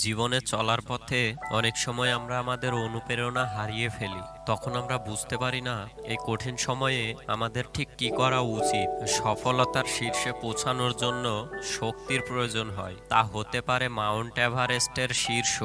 জীবনে চলার পথে অনেক সময় আমরা আমাদের অনুপ্রেরণা হারিয়ে ফেলি। তখন আমরা বুঝতে পারি না এই কঠিন সময়ে আমাদের ঠিক কি করা উচিত। সফলতার শীর্ষে পৌঁছানোর জন্য শক্তির প্রয়োজন হয়, তা হতে পারে মাউন্ট এভারেস্টের শীর্ষ।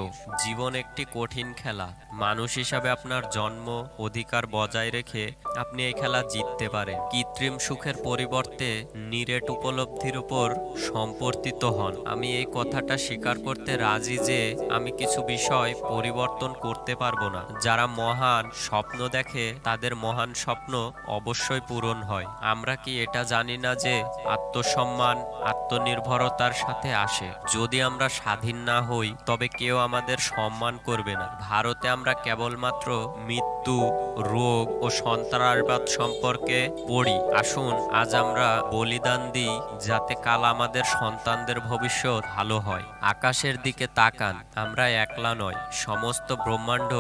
জীবন একটি কঠিন খেলা। মানুষ হিসাবে আপনার জন্ম অধিকার বজায় রেখে আপনি এই খেলা জিততে পারেন। কৃত্রিম সুখের পরিবর্তে নিরেট উপলব্ধির উপর সম্পর্কিত হন। আমি এই কথাটা স্বীকার করতে রাজি যে আমি কিছু বিষয় পরিবর্তন করতে পারবো না। যারা মহান স্বপ্ন দেখে তাদের মহান স্বপ্ন অবশ্যই পূরণ হয়। আমরা কি এটা জানি না যে আত্মসম্মান আত্মনির্ভরতার সাথে আসে? যদি আমরা স্বাধীন না হই তবে কেউ আমাদের সম্মান করবে না। ভারতে আমরা কেবলমাত্র মৃত্যু, রোগ ও সন্ত্রাসবাদ সম্পর্কে পড়ি। আসুন আজ আমরা বলিদান দিই যাতে কাল আমাদের সন্তানদের ভবিষ্যৎ ভালো হয়। আকাশের দিকে তাকান, আমরা একলা নয়। সমস্ত ব্রহ্মাণ্ড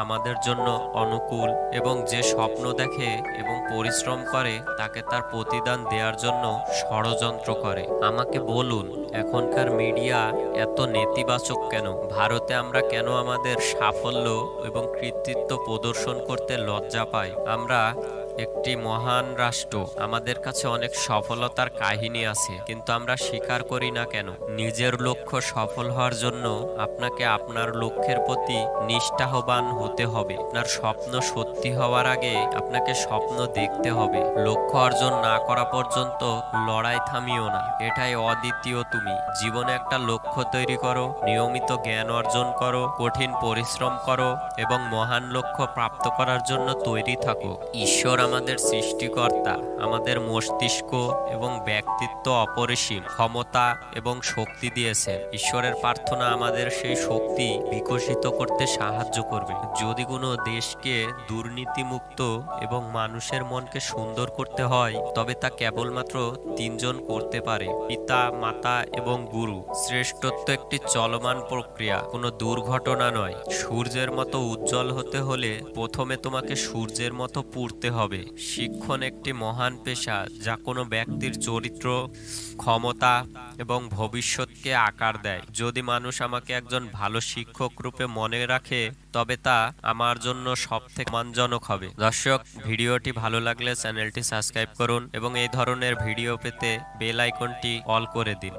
আমাদের জন্য অনুকূল এবং যে স্বপ্ন দেখে এবং পরিশ্রম করে তাকে তার প্রতিদান দেওয়ার জন্য ষড়যন্ত্র করে। আমাকে বলুন, এখনকার মিডিয়া এত নেতিবাচক কেন? ভারতে আমরা কেন আমাদের সাফল্য এবং কৃতিত্ব প্রদর্শন করতে লজ্জা পাই? আমরা একটি মহান রাষ্ট্র, আমাদের কাছে অনেক সফলতার কাহিনী আছে, কিন্তু আমরা স্বীকার করি না কেন? নিজের লক্ষ্য সফল হওয়ার জন্য আপনাকে আপনার লক্ষ্যের প্রতি নিষ্ঠাবান হতে হবে। আপনার স্বপ্ন সত্যি হওয়ার আগে আপনাকে স্বপ্ন দেখতে হবে। লক্ষ্য অর্জন না করা পর্যন্ত লড়াই থামিও না। এটাই অদ্বিতীয় তুমি। জীবনে একটা লক্ষ্য তৈরি করো, নিয়মিত জ্ঞান অর্জন করো, কঠিন পরিশ্রম করো এবং মহান লক্ষ্য প্রাপ্ত করার জন্য তৈরি থাকো। ঈশ্বর আমাদের সৃষ্টিকর্তা। আমাদের মস্তিষ্ক এবং ব্যক্তিত্ব অপরিসীম ক্ষমতা এবং শক্তি দিয়েছেন। ঈশ্বরের প্রার্থনা আমাদের সেই শক্তি বিকশিত করতে সাহায্য করবে। যদি কোনো দেশকে দুর্নীতিমুক্ত এবং মানুষের মনকে সুন্দর করতে হয় তবে তা কেবলমাত্র তিনজন করতে পারে: পিতা, মাতা এবং গুরু। শ্রেষ্ঠত্ব একটি চলমান প্রক্রিয়া, কোনো দুর্ঘটনা নয়। সূর্যের মতো উজ্জ্বল হতে হলে প্রথমে তোমাকে সূর্যের মতো পুড়তে হবে। শিক্ষণ একটি মহান পেশা যা কোনো ব্যক্তির চরিত্র, ক্ষমতা এবং ভবিষ্যৎকে আকার দেয়। যদি মানুষ আমাকে একজন ভালো শিক্ষক রূপে মনে রাখে তবে তা আমার জন্য সবথেকে সম্মানজনক হবে। দর্শক, ভিডিওটি ভালো লাগলে চ্যানেলটি সাবস্ক্রাইব করুন এবং এই ধরনের ভিডিও পেতে বেল আইকনটি অল করে দিন।